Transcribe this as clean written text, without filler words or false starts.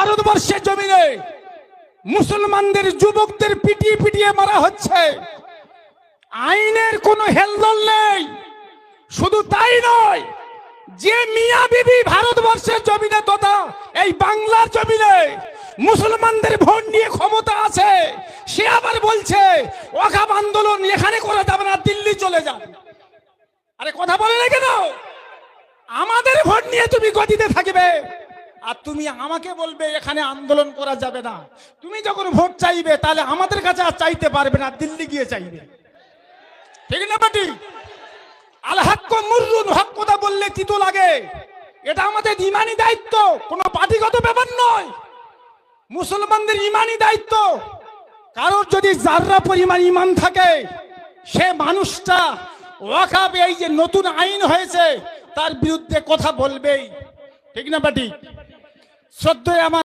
ভারতবর্ষের জমিনে মুসলমানদের যুবকদের পিটিয়ে পিটিয়ে মারা হচ্ছে, আইনের কোনো হেলদোল নেই। শুধু তাই নয়, যে মিয়া বিবি ভারতবর্ষের জমিনে তথা এই বাংলার জমিনে মুসলমানদের ভোট নিয়ে ক্ষমতা আছে, সে আবার বলছে ওয়াকফ আন্দোলন এখানে করা যাবে না, দিল্লি চলে যান। আরে কথা বলে না কেন? আমাদের ভোট নিয়ে তুমি গদিতে থাকবে আর তুমি আমাকে বলবে এখানে আন্দোলন করা যাবে না। তুমি যখন ভোট চাইবে তাহলে আমাদের কাছে আর চাইতে পারবে না, দিল্লি গিয়ে চাইবে। ঠিক না বাটি? আল হক মুররুন, হক কথা বললে তিতো লাগে। এটা আমাদের ইমানি দায়িত্ব, কোনো পার্টিগত ব্যাপার নয়। মুসলমানদের ইমানি দায়িত্ব। কারোর যদি যাররা পরিমাণ ইমান থাকে, সে মানুষটা ওয়াকফ এই যে নতুন আইন হয়েছে তার বিরুদ্ধে কথা বলবেই। ঠিক না বাটি? শ্রদ্ধেয় আমার